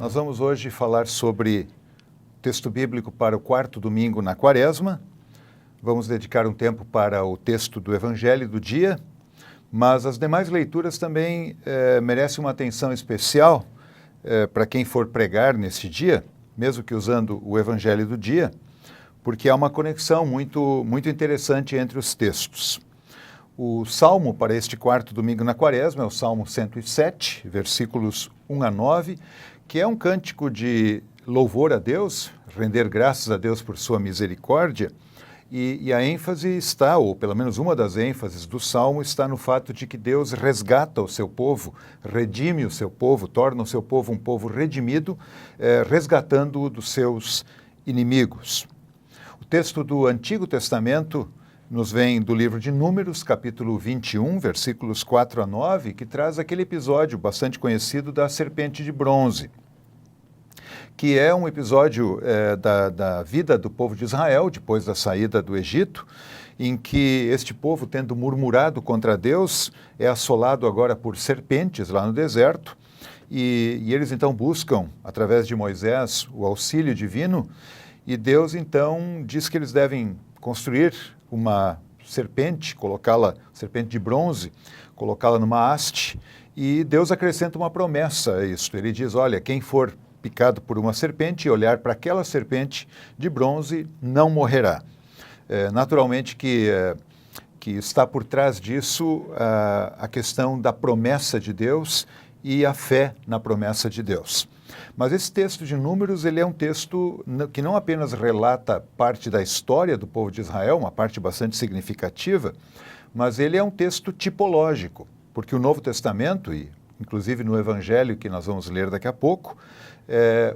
Nós vamos hoje falar sobre texto bíblico para o quarto domingo na Quaresma. Vamos dedicar um tempo para o texto do Evangelho do dia, mas as demais leituras também merecem uma atenção especial para quem for pregar nesse dia, mesmo que usando o Evangelho do dia, porque há uma conexão muito interessante entre os textos. O salmo para este quarto domingo na Quaresma é o Salmo 107, versículos 1 a 9, que é um cântico de louvor a Deus, render graças a Deus por sua misericórdia, e a ênfase está, ou pelo menos uma das ênfases do Salmo, está no fato de que Deus resgata o seu povo, redime o seu povo, torna o seu povo um povo redimido, resgatando-o dos seus inimigos. O texto do Antigo Testamento nos vem do livro de Números, capítulo 21, versículos 4 a 9, que traz aquele episódio bastante conhecido da serpente de bronze, que é um episódio da vida do povo de Israel, depois da saída do Egito, em que este povo, tendo murmurado contra Deus, é assolado agora por serpentes lá no deserto, e eles então buscam, através de Moisés, o auxílio divino, e Deus então diz que eles devem construir uma serpente, serpente de bronze, colocá-la numa haste, e Deus acrescenta uma promessa a isso. Ele diz, olha, quem for picado por uma serpente e olhar para aquela serpente de bronze não morrerá. Naturalmente que está por trás disso a questão da promessa de Deus e a fé na promessa de Deus. Mas esse texto de Números, ele é um texto que não apenas relata parte da história do povo de Israel, uma parte bastante significativa, mas ele é um texto tipológico, porque o Novo Testamento, e inclusive no Evangelho que nós vamos ler daqui a pouco,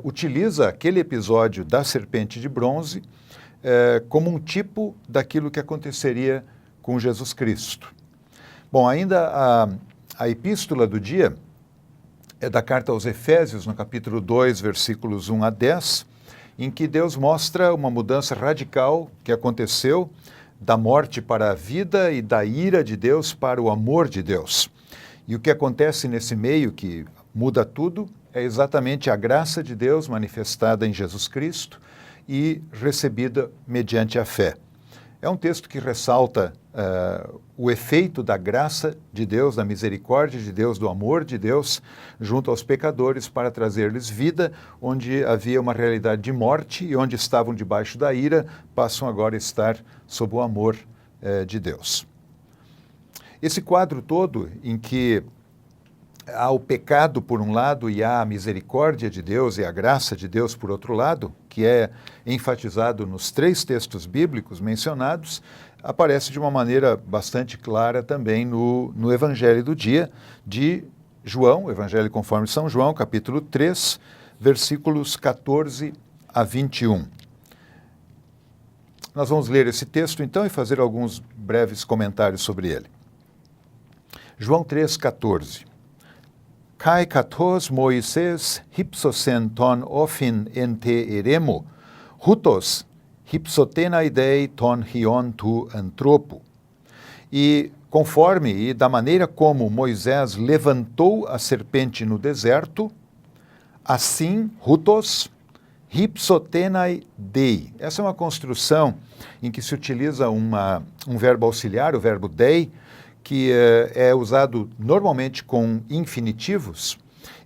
utiliza aquele episódio da serpente de bronze como um tipo daquilo que aconteceria com Jesus Cristo. Bom, ainda a epístola do dia é da carta aos Efésios, no capítulo 2, versículos 1 a 10, em que Deus mostra uma mudança radical que aconteceu da morte para a vida e da ira de Deus para o amor de Deus. E o que acontece nesse meio que muda tudo é exatamente a graça de Deus manifestada em Jesus Cristo e recebida mediante a fé. É um texto que ressalta o efeito da graça de Deus, da misericórdia de Deus, do amor de Deus junto aos pecadores para trazer-lhes vida, onde havia uma realidade de morte e onde estavam debaixo da ira, passam agora a estar sob o amor de Deus. Esse quadro todo em que há o pecado por um lado e há a misericórdia de Deus e a graça de Deus por outro lado, que é enfatizado nos três textos bíblicos mencionados, aparece de uma maneira bastante clara também no Evangelho do dia de João, Evangelho conforme São João, capítulo 3, versículos 14 a 21. Nós vamos ler esse texto então e fazer alguns breves comentários sobre ele. João 3, 14. Kai katos Moises hypsosen ton ofin ente eremo, hutos hypsotenaidei ton hion tu antropo. E conforme e da maneira como Moisés levantou a serpente no deserto, assim hutos hypsotenai dei. Essa é uma construção em que se utiliza um verbo auxiliar, o verbo dei, que é usado normalmente com infinitivos,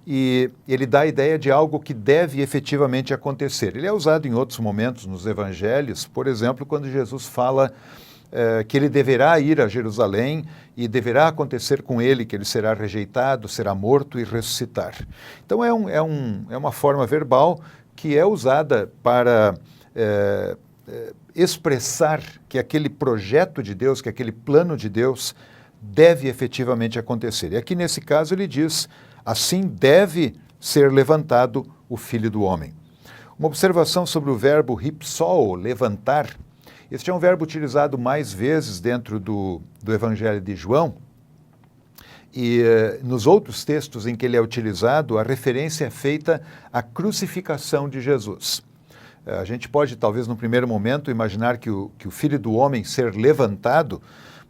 e ele dá a ideia de algo que deve efetivamente acontecer. Ele é usado em outros momentos nos evangelhos, por exemplo, quando Jesus fala que ele deverá ir a Jerusalém e deverá acontecer com ele que ele será rejeitado, será morto e ressuscitar. Então é uma forma verbal que é usada para expressar que aquele projeto de Deus, que aquele plano de Deus deve efetivamente acontecer. E aqui nesse caso ele diz, assim deve ser levantado o Filho do Homem. Uma observação sobre o verbo hypsoo, levantar. Este é um verbo utilizado mais vezes dentro do Evangelho de João, e nos outros textos em que ele é utilizado, a referência é feita à crucificação de Jesus. A gente pode, talvez, no primeiro momento, imaginar que o Filho do Homem ser levantado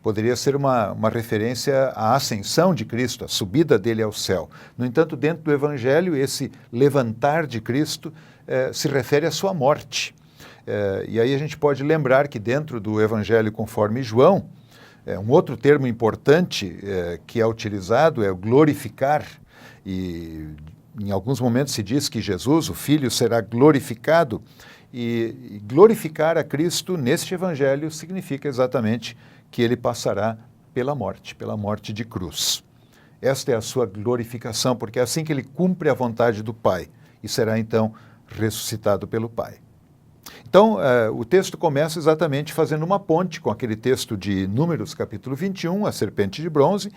poderia ser uma referência à ascensão de Cristo, à subida dele ao céu. No entanto, dentro do Evangelho, esse levantar de Cristo se refere à sua morte. E aí a gente pode lembrar que dentro do Evangelho conforme João, um outro termo importante que é utilizado é o glorificar, e em alguns momentos se diz que Jesus, o Filho, será glorificado, e glorificar a Cristo neste Evangelho significa exatamente que ele passará pela morte de cruz. Esta é a sua glorificação, porque é assim que ele cumpre a vontade do Pai e será então ressuscitado pelo Pai. Então, o texto começa exatamente fazendo uma ponte com aquele texto de Números, capítulo 21, a serpente de bronze,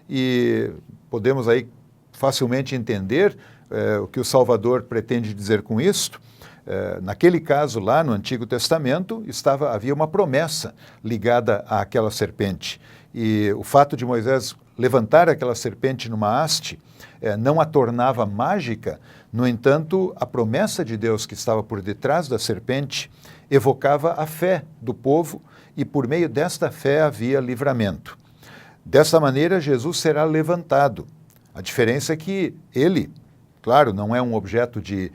e podemos aí facilmente entender o que o Salvador pretende dizer com isto. Naquele caso lá no Antigo Testamento havia uma promessa ligada àquela serpente, e o fato de Moisés levantar aquela serpente numa haste não a tornava mágica. No entanto, a promessa de Deus que estava por detrás da serpente evocava a fé do povo, e por meio desta fé havia livramento. Dessa maneira, Jesus será levantado. A diferença é que ele, claro, não é um objeto de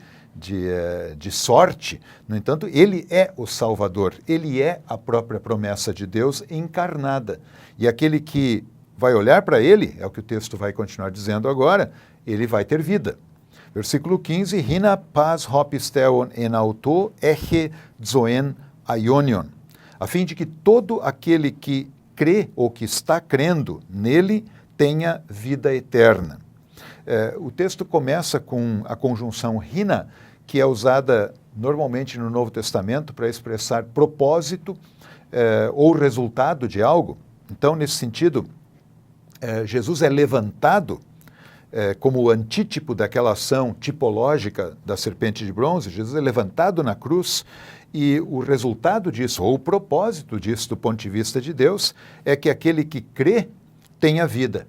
sorte, no entanto, ele é o Salvador, ele é a própria promessa de Deus encarnada. E aquele que vai olhar para ele, é o que o texto vai continuar dizendo agora, ele vai ter vida. Versículo 15, Hina pas hopisteon en auto eche zoen aionion, a fim de que todo aquele que crê ou que está crendo nele tenha vida eterna. O texto começa com a conjunção hina, que é usada normalmente no Novo Testamento para expressar propósito ou resultado de algo. Então, nesse sentido, Jesus é levantado como o antítipo daquela ação tipológica da serpente de bronze. Jesus é levantado na cruz, e o resultado disso, ou o propósito disso do ponto de vista de Deus, é que aquele que crê tenha vida.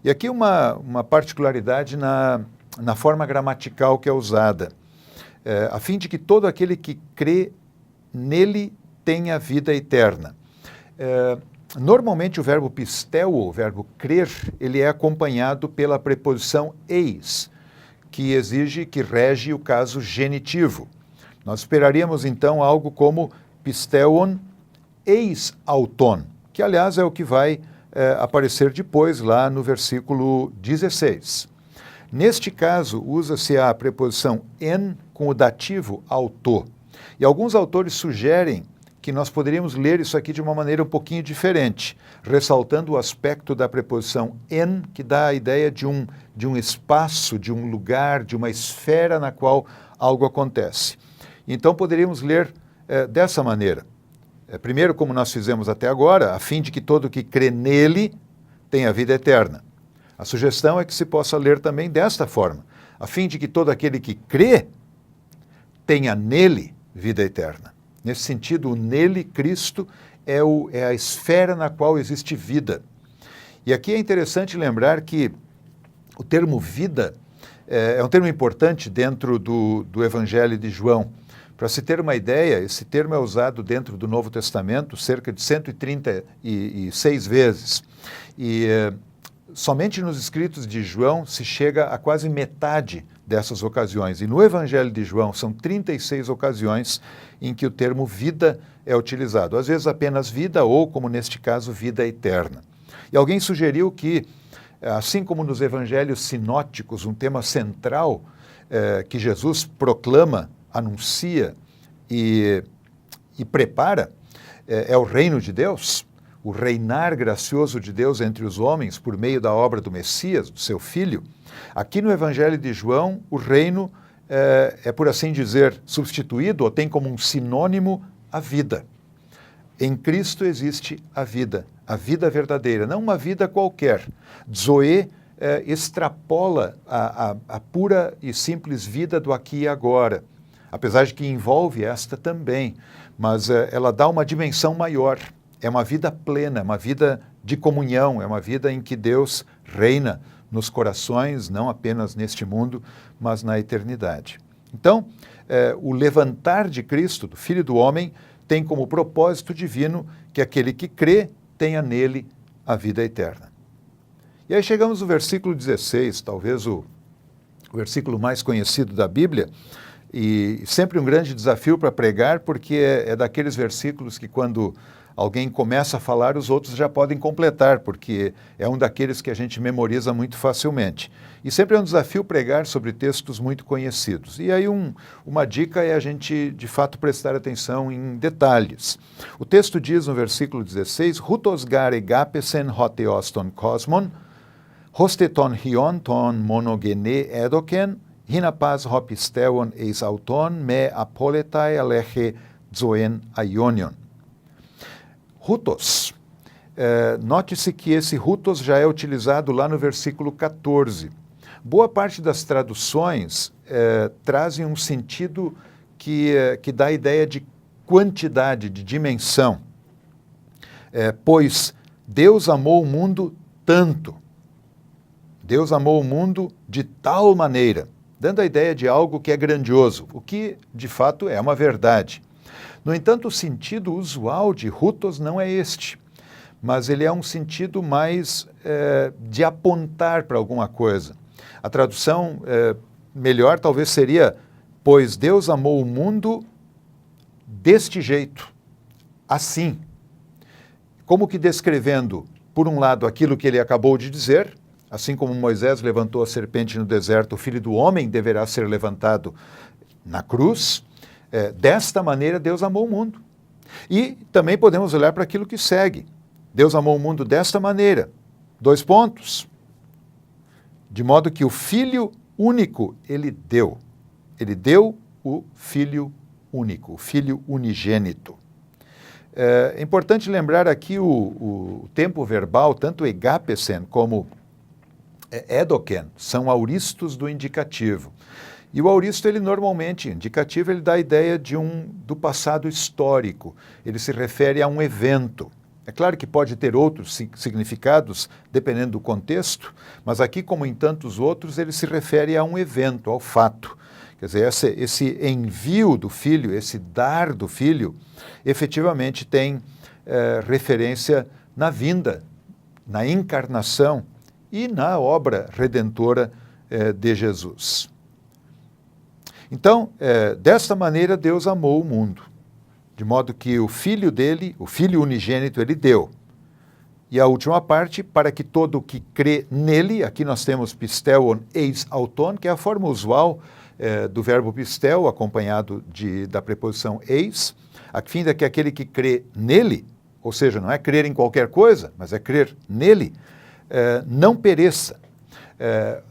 E aqui uma particularidade na forma gramatical que é usada, a fim de que todo aquele que crê nele tenha vida eterna. Normalmente o verbo pisteu, o verbo crer, ele é acompanhado pela preposição eis, que rege o caso genitivo. Nós esperaríamos então algo como pisteuon eis auton, que aliás é o que vai aparecer depois lá no versículo 16. Neste caso, usa-se a preposição en com o dativo auto. E alguns autores sugerem que nós poderíamos ler isso aqui de uma maneira um pouquinho diferente, ressaltando o aspecto da preposição en, que dá a ideia de um espaço, de um lugar, de uma esfera na qual algo acontece. Então poderíamos ler dessa maneira. Primeiro, como nós fizemos até agora, a fim de que todo que crê nele tenha vida eterna. A sugestão é que se possa ler também desta forma, a fim de que todo aquele que crê tenha nele vida eterna. Nesse sentido, o nele, Cristo, é a esfera na qual existe vida. E aqui é interessante lembrar que o termo vida é um termo importante dentro do Evangelho de João. Para se ter uma ideia, esse termo é usado dentro do Novo Testamento cerca de 136 vezes. E somente nos escritos de João se chega a quase metade dessas ocasiões. E no Evangelho de João são 36 ocasiões em que o termo vida é utilizado. Às vezes apenas vida ou, como neste caso, vida eterna. E alguém sugeriu que, assim como nos evangelhos sinóticos, um tema central que Jesus proclama, anuncia e prepara é o reino de Deus, o reinar gracioso de Deus entre os homens por meio da obra do Messias, do seu Filho. Aqui no Evangelho de João, o reino é, por assim dizer, substituído ou tem como um sinônimo a vida. Em Cristo existe a vida verdadeira, não uma vida qualquer. Zoe extrapola a pura e simples vida do aqui e agora, apesar de que envolve esta também, mas ela dá uma dimensão maior. É uma vida plena, é uma vida de comunhão, é uma vida em que Deus reina nos corações, não apenas neste mundo, mas na eternidade. Então, o levantar de Cristo, do Filho do Homem, tem como propósito divino que aquele que crê tenha nele a vida eterna. E aí chegamos no versículo 16, talvez o versículo mais conhecido da Bíblia, e sempre um grande desafio para pregar, porque é daqueles versículos que quando alguém começa a falar, os outros já podem completar, porque é um daqueles que a gente memoriza muito facilmente. E sempre é um desafio pregar sobre textos muito conhecidos. E aí uma dica é a gente, de fato, prestar atenção em detalhes. O texto diz no versículo 16, «Hutos gare gapesen hoteoston cosmon, hosteton hion ton monogene edoken, hinapaz hopisteuon eis auton me apoletai aleche zoen aionion». Hutos. Note-se que esse hutos já é utilizado lá no versículo 14. Boa parte das traduções trazem um sentido que dá a ideia de quantidade, de dimensão. Pois Deus amou o mundo tanto. Deus amou o mundo de tal maneira, dando a ideia de algo que é grandioso, o que de fato é uma verdade. No entanto, o sentido usual de hutos não é este, mas ele é um sentido mais de apontar para alguma coisa. A tradução melhor talvez seria, pois Deus amou o mundo deste jeito, assim. Como que descrevendo, por um lado, aquilo que ele acabou de dizer, assim como Moisés levantou a serpente no deserto, o Filho do Homem deverá ser levantado na cruz. Desta maneira Deus amou o mundo. E também podemos olhar para aquilo que segue. Deus amou o mundo desta maneira. 2 pontos. De modo que o Filho único Ele deu. Ele deu o Filho único, o Filho unigênito. É importante lembrar aqui o tempo verbal, tanto egapesen como edoken, são auristos do indicativo. E o auristo, ele normalmente, indicativo, ele dá a ideia do passado histórico. Ele se refere a um evento. É claro que pode ter outros significados, dependendo do contexto, mas aqui, como em tantos outros, ele se refere a um evento, ao fato. Quer dizer, esse envio do Filho, esse dar do Filho, efetivamente tem referência na vinda, na encarnação e na obra redentora de Jesus. Então, desta maneira Deus amou o mundo, de modo que o Filho dele, o Filho unigênito, ele deu. E a última parte, para que todo o que crê nele, aqui nós temos pisteuon eis auton, que é a forma usual do verbo pistel, acompanhado da preposição eis, a fim de que aquele que crê nele, ou seja, não é crer em qualquer coisa, mas é crer nele, não pereça.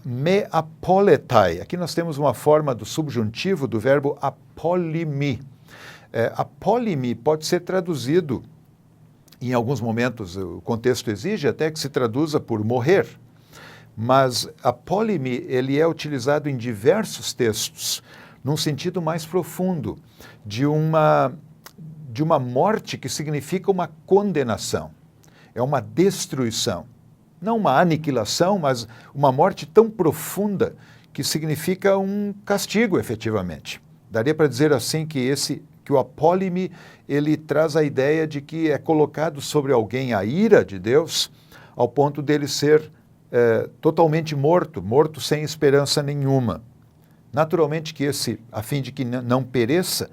Me apoletai. Aqui nós temos uma forma do subjuntivo do verbo apolimi. Apolimi pode ser traduzido, em alguns momentos o contexto exige até que se traduza por morrer, mas apolimi ele é utilizado em diversos textos, num sentido mais profundo, de uma morte que significa uma condenação, é uma destruição. Não uma aniquilação, mas uma morte tão profunda que significa um castigo, efetivamente. Daria para dizer assim que o apólime, ele traz a ideia de que é colocado sobre alguém a ira de Deus, ao ponto dele ser totalmente morto sem esperança nenhuma. Naturalmente que a fim de que não pereça,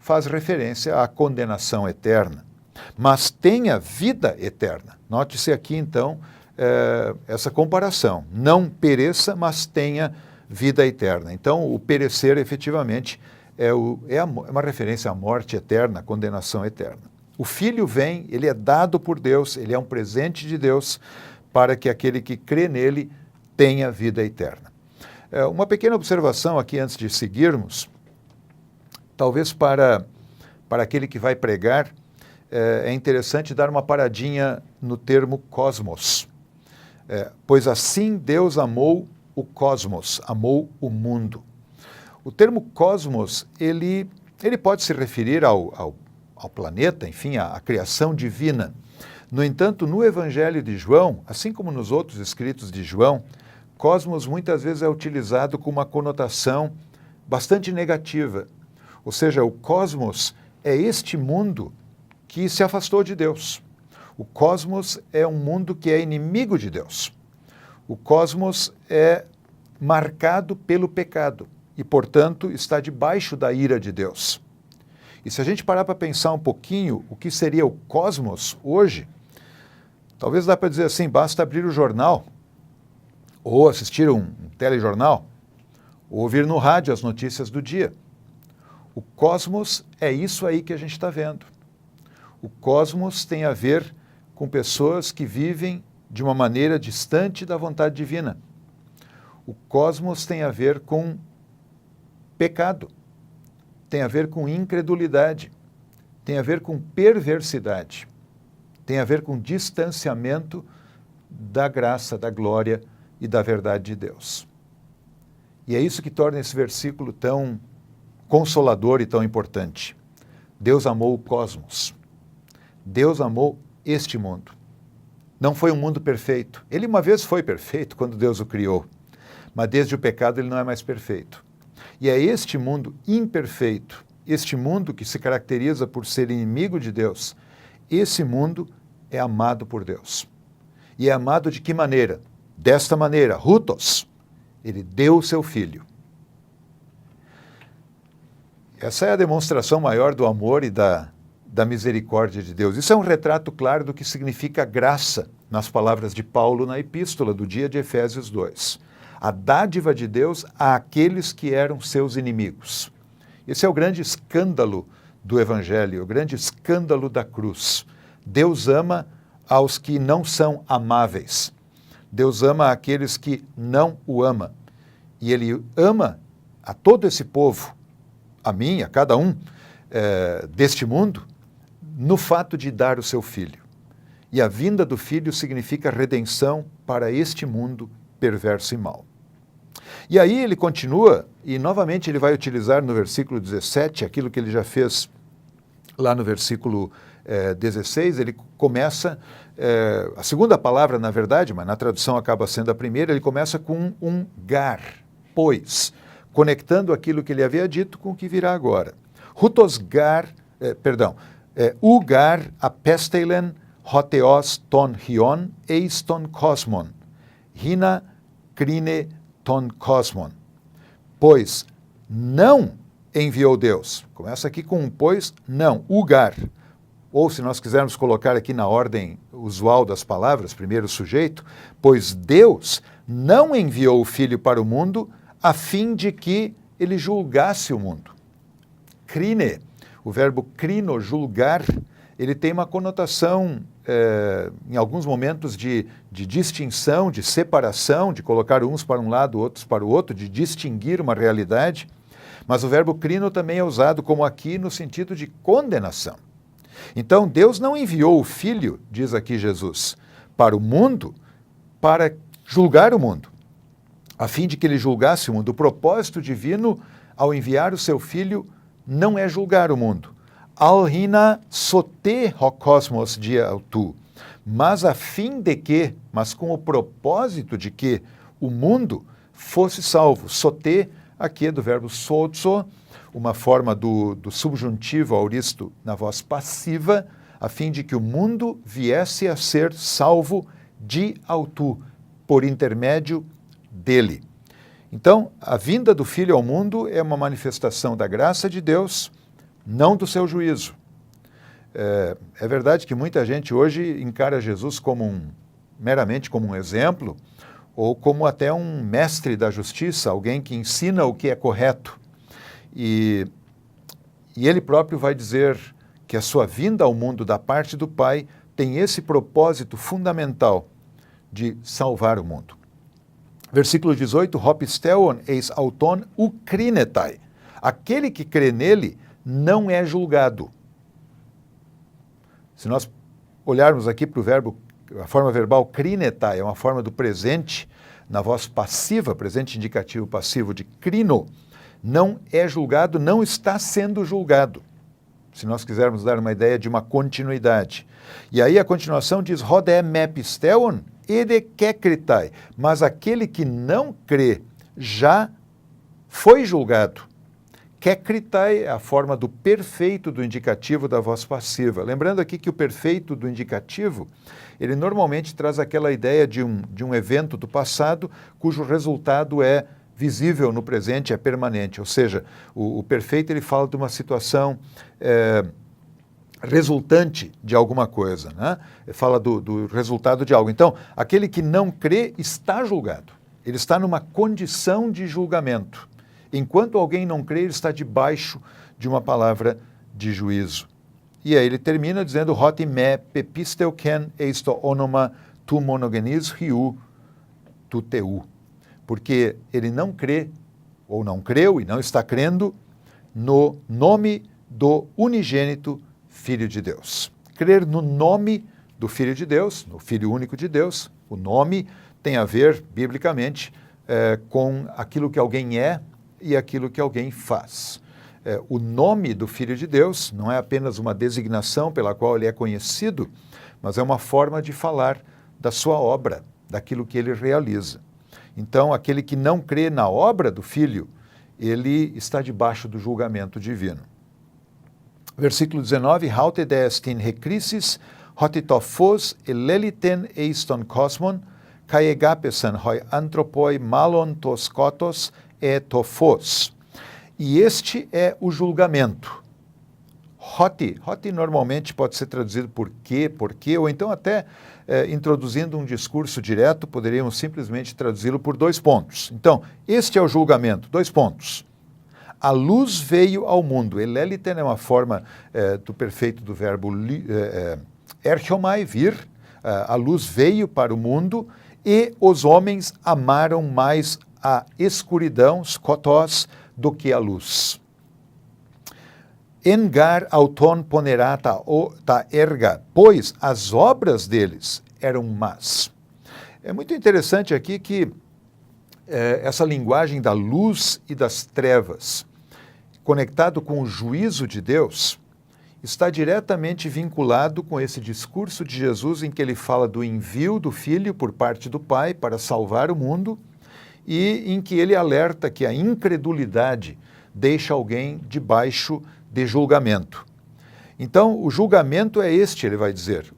faz referência à condenação eterna, mas tenha vida eterna. Note-se aqui, então, essa comparação. Não pereça, mas tenha vida eterna. Então, o perecer, efetivamente, é uma referência à morte eterna, à condenação eterna. O Filho vem, ele é dado por Deus, ele é um presente de Deus para que aquele que crê nele tenha vida eterna. Uma pequena observação aqui antes de seguirmos, talvez para aquele que vai pregar, é interessante dar uma paradinha no termo cosmos. Pois assim Deus amou o cosmos, amou o mundo. O termo cosmos, ele pode se referir ao planeta, enfim, à criação divina. No entanto, no Evangelho de João, assim como nos outros escritos de João, cosmos muitas vezes é utilizado com uma conotação bastante negativa. Ou seja, o cosmos é este mundo que se afastou de Deus. O cosmos é um mundo que é inimigo de Deus. O cosmos é marcado pelo pecado e, portanto, está debaixo da ira de Deus. E se a gente parar para pensar um pouquinho o que seria o cosmos hoje, talvez dá para dizer assim, basta abrir o jornal, ou assistir um telejornal, ou ouvir no rádio as notícias do dia. O cosmos é isso aí que a gente está vendo. O cosmos tem a ver com pessoas que vivem de uma maneira distante da vontade divina. O cosmos tem a ver com pecado, tem a ver com incredulidade, tem a ver com perversidade, tem a ver com distanciamento da graça, da glória e da verdade de Deus. E é isso que torna esse versículo tão consolador e tão importante. Deus amou o cosmos. Deus amou este mundo. Não foi um mundo perfeito. Ele uma vez foi perfeito quando Deus o criou, mas desde o pecado ele não é mais perfeito. E é este mundo imperfeito, este mundo que se caracteriza por ser inimigo de Deus, esse mundo é amado por Deus. E é amado de que maneira? Desta maneira, hutos, ele deu o seu filho. Essa é a demonstração maior do amor e da misericórdia de Deus. Isso é um retrato claro do que significa graça nas palavras de Paulo na epístola do dia de Efésios 2. A dádiva de Deus àqueles que eram seus inimigos. Esse é o grande escândalo do Evangelho, o grande escândalo da cruz. Deus ama aos que não são amáveis. Deus ama aqueles que não o amam. E Ele ama a todo esse povo, a mim, a cada um deste mundo, no fato de dar o seu filho. E a vinda do filho significa redenção para este mundo perverso e mau. E aí ele continua, e novamente ele vai utilizar no versículo 17, aquilo que ele já fez lá no versículo 16, ele começa, a segunda palavra na verdade, mas na tradução acaba sendo a primeira, ele começa com um gar, pois, conectando aquilo que ele havia dito com o que virá agora. Hutosgar, ugar apestelen hoteos ton hion eis ton cosmon, hina crine ton cosmon. Pois não enviou Deus. Começa aqui com um pois não, ugar. Ou se nós quisermos colocar aqui na ordem usual das palavras, primeiro sujeito, pois Deus não enviou o Filho para o mundo a fim de que ele julgasse o mundo. Crine, o verbo crino, julgar, ele tem uma conotação, em alguns momentos, de distinção, de separação, de colocar uns para um lado, outros para o outro, de distinguir uma realidade. Mas o verbo crino também é usado como aqui no sentido de condenação. Então, Deus não enviou o Filho, diz aqui Jesus, para o mundo, para julgar o mundo, a fim de que ele julgasse o mundo. O propósito divino, ao enviar o seu Filho, não é julgar o mundo. Alhina sote ho cosmos dia autu, mas a fim de que, mas com o propósito de que o mundo fosse salvo. Sote, aqui é do verbo sotso, uma forma do subjuntivo auristo na voz passiva, a fim de que o mundo viesse a ser salvo de autu, por intermédio dele. Então, a vinda do Filho ao mundo é uma manifestação da graça de Deus, não do seu juízo. É verdade que muita gente hoje encara Jesus como meramente como um exemplo, ou como até um mestre da justiça, alguém que ensina o que é correto. E ele próprio vai dizer que a sua vinda ao mundo da parte do Pai tem esse propósito fundamental de salvar o mundo. Versículo 18, Hopisteon eis auton ukrinetai. Aquele que crê nele não é julgado. Se nós olharmos aqui para o verbo, a forma verbal krinetai, é uma forma do presente, na voz passiva, presente indicativo passivo de crino, não é julgado, não está sendo julgado. Se nós quisermos dar uma ideia de uma continuidade. E aí a continuação diz, Rodé mepisteon edekekritai, mas aquele que não crê já foi julgado. Kekritai é a forma do perfeito do indicativo da voz passiva. Lembrando aqui que o perfeito do indicativo, ele normalmente traz aquela ideia de um evento do passado cujo resultado é visível no presente, é permanente. Ou seja, o perfeito ele fala de uma situação resultante de alguma coisa, né? Fala do resultado de algo. Então, aquele que não crê está julgado. Ele está numa condição de julgamento. Enquanto alguém não crê, ele está debaixo de uma palavra de juízo. E aí ele termina dizendo, Hoti me pepisteu ken eisto onoma tu monogenes riu tu teu. Porque ele não crê, ou não creu e não está crendo, no nome do unigênito Filho de Deus. Crer no nome do Filho de Deus, no Filho único de Deus, o nome tem a ver, biblicamente, com aquilo que alguém é e aquilo que alguém faz. O nome do Filho de Deus não é apenas uma designação pela qual ele é conhecido, mas é uma forma de falar da sua obra, daquilo que ele realiza. Então, aquele que não crê na obra do Filho, ele está debaixo do julgamento divino. Versículo 19, Haute destin recrisis, hotitophos eleliten eiston cosmon, kaegapesan hoi antropoi malon tos kotos e tophos. E este é o julgamento. Hoti normalmente pode ser traduzido por quê, ou então até introduzindo um discurso direto, poderíamos simplesmente traduzi-lo por 2 pontos. Então, este é o julgamento, 2 pontos. A luz veio ao mundo. Eleliten é uma forma do perfeito do verbo erchomai, vir. A luz veio para o mundo e os homens amaram mais a escuridão, skotos, do que a luz. Engar auton ponerata ta erga, pois as obras deles eram más. É muito interessante aqui que essa linguagem da luz e das trevas, conectado com o juízo de Deus, está diretamente vinculado com esse discurso de Jesus em que ele fala do envio do Filho por parte do Pai para salvar o mundo e em que ele alerta que a incredulidade deixa alguém debaixo de julgamento. Então, o julgamento é este, ele vai dizer.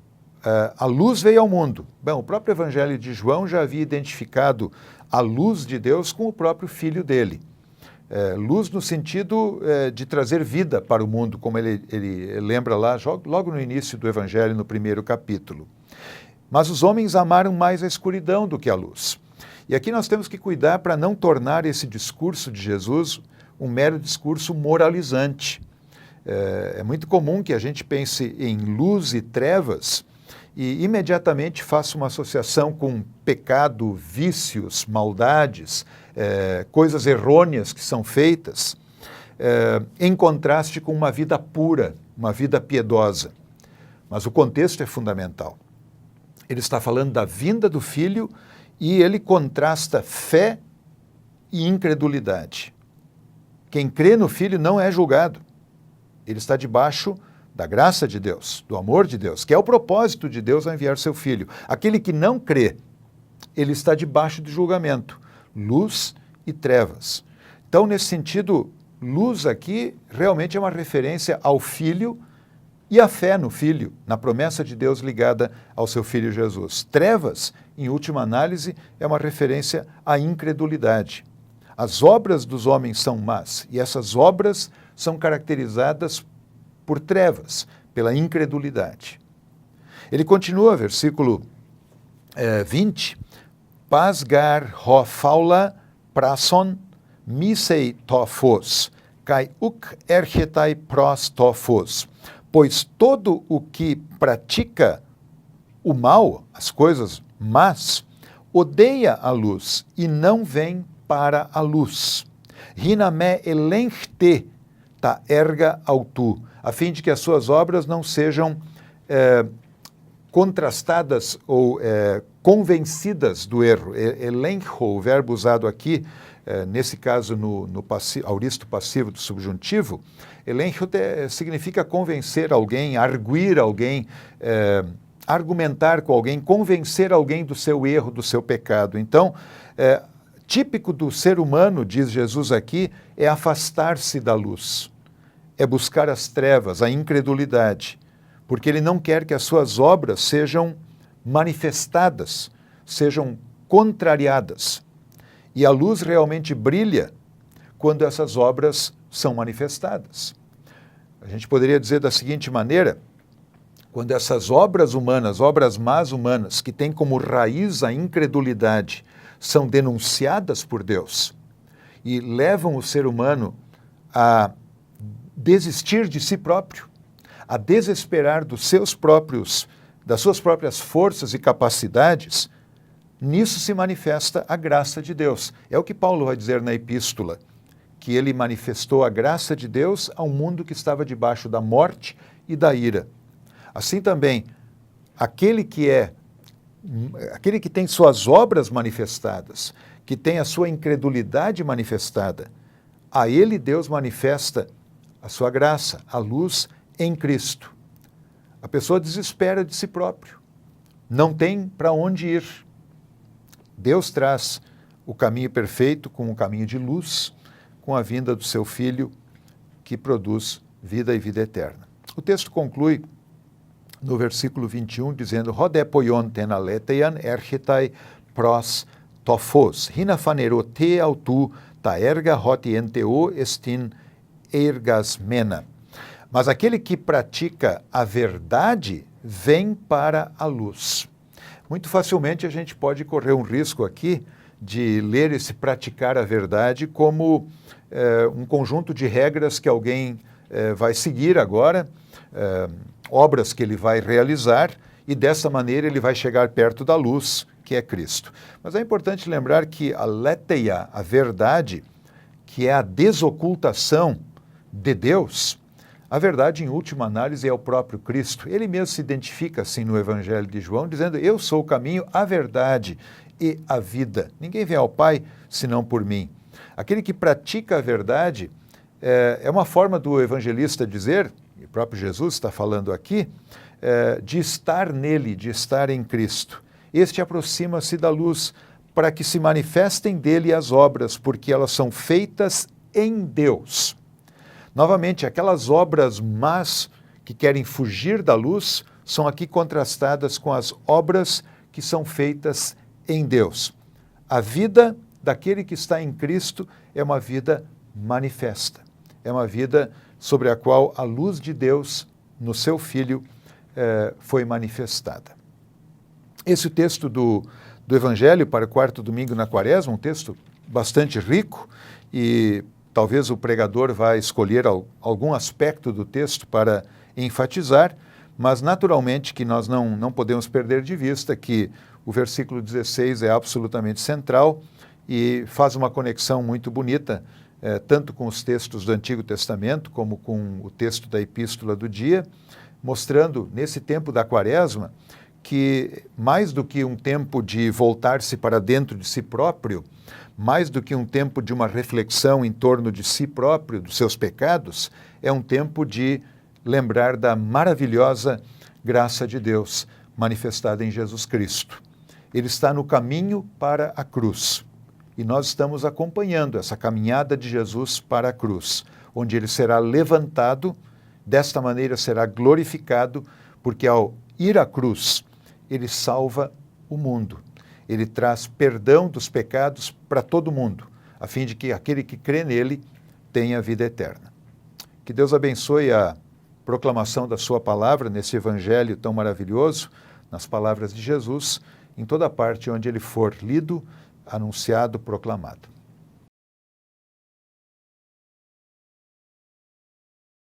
A luz veio ao mundo. Bom, o próprio Evangelho de João já havia identificado a luz de Deus com o próprio Filho dele. Luz no sentido de trazer vida para o mundo, como ele lembra lá, logo no início do Evangelho, no 1º capítulo. Mas os homens amaram mais a escuridão do que a luz. E aqui nós temos que cuidar para não tornar esse discurso de Jesus um mero discurso moralizante. É muito comum que a gente pense em luz e trevas e imediatamente faça uma associação com pecado, vícios, maldades, coisas errôneas que são feitas, em contraste com uma vida pura, uma vida piedosa. Mas o contexto é fundamental. Ele está falando da vinda do Filho e ele contrasta fé e incredulidade. Quem crê no Filho não é julgado. Ele está debaixo da graça de Deus, do amor de Deus, que é o propósito de Deus ao enviar seu Filho. Aquele que não crê, ele está debaixo do julgamento, luz e trevas. Então, nesse sentido, luz aqui realmente é uma referência ao Filho e à fé no Filho, na promessa de Deus ligada ao seu Filho Jesus. Trevas, em última análise, é uma referência à incredulidade. As obras dos homens são más, e essas obras são caracterizadas por trevas, pela incredulidade. Ele continua, versículo 20, Pasgar ho faula prason misei tophos, kai uk erchetai pros tophos, pois todo o que pratica o mal, as coisas más, odeia a luz e não vem para a luz. Riname elenchte ta erga autu, a fim de que as suas obras não sejam contrastadas ou convencidas do erro. Elencho, o verbo usado aqui, nesse caso no auristo passivo do subjuntivo, elencho significa convencer alguém, arguir alguém, argumentar com alguém, convencer alguém do seu erro, do seu pecado. Então, típico do ser humano, diz Jesus aqui, é afastar-se da luz, é buscar as trevas, a incredulidade, porque ele não quer que as suas obras sejam manifestadas, sejam contrariadas. E a luz realmente brilha quando essas obras são manifestadas. A gente poderia dizer da seguinte maneira: quando essas obras humanas, obras más humanas, que têm como raiz a incredulidade, são denunciadas por Deus e levam o ser humano a desistir de si próprio, a desesperar das suas próprias forças e capacidades, nisso se manifesta a graça de Deus. É o que Paulo vai dizer na epístola, que ele manifestou a graça de Deus ao mundo que estava debaixo da morte e da ira. Assim também, aquele que tem suas obras manifestadas, que tem a sua incredulidade manifestada, a ele Deus manifesta a sua graça, a luz em Cristo. A pessoa desespera de si próprio, não tem para onde ir. Deus traz o caminho perfeito com um caminho de luz, com a vinda do seu Filho, que produz vida e vida eterna. O texto conclui no versículo 21, dizendo: Rodepoion ten aleteian ergetai pros tophos, hinafanero te autu ta erga hotienteo estin ergasmena. Mas aquele que pratica a verdade vem para a luz. Muito facilmente a gente pode correr um risco aqui de ler esse praticar a verdade como um conjunto de regras que alguém vai seguir agora, obras que ele vai realizar, e dessa maneira ele vai chegar perto da luz, que é Cristo. Mas é importante lembrar que a leteia, a verdade, que é a desocultação de Deus, a verdade, em última análise, é o próprio Cristo. Ele mesmo se identifica assim no Evangelho de João, dizendo: eu sou o caminho, a verdade e a vida. Ninguém vem ao Pai senão por mim. Aquele que pratica a verdade é uma forma do evangelista dizer, e o próprio Jesus está falando aqui, de estar nele, de estar em Cristo. Este aproxima-se da luz para que se manifestem dele as obras, porque elas são feitas em Deus. Novamente, aquelas obras más que querem fugir da luz são aqui contrastadas com as obras que são feitas em Deus. A vida daquele que está em Cristo é uma vida manifesta. É uma vida sobre a qual a luz de Deus, no seu Filho, foi manifestada. Esse texto do Evangelho para o quarto domingo na Quaresma, um texto bastante rico, e talvez o pregador vá escolher algum aspecto do texto para enfatizar, mas naturalmente que nós não podemos perder de vista que o versículo 16 é absolutamente central e faz uma conexão muito bonita, tanto com os textos do Antigo Testamento como com o texto da Epístola do dia, mostrando nesse tempo da Quaresma que mais do que um tempo de voltar-se para dentro de si próprio, mais do que um tempo de uma reflexão em torno de si próprio, dos seus pecados, é um tempo de lembrar da maravilhosa graça de Deus manifestada em Jesus Cristo. Ele está no caminho para a cruz e nós estamos acompanhando essa caminhada de Jesus para a cruz, onde ele será levantado, desta maneira será glorificado, porque ao ir à cruz, ele salva o mundo. Ele traz perdão dos pecados para todo mundo, a fim de que aquele que crê nele tenha vida eterna. Que Deus abençoe a proclamação da sua palavra nesse evangelho tão maravilhoso, nas palavras de Jesus, em toda parte onde ele for lido, anunciado, proclamado.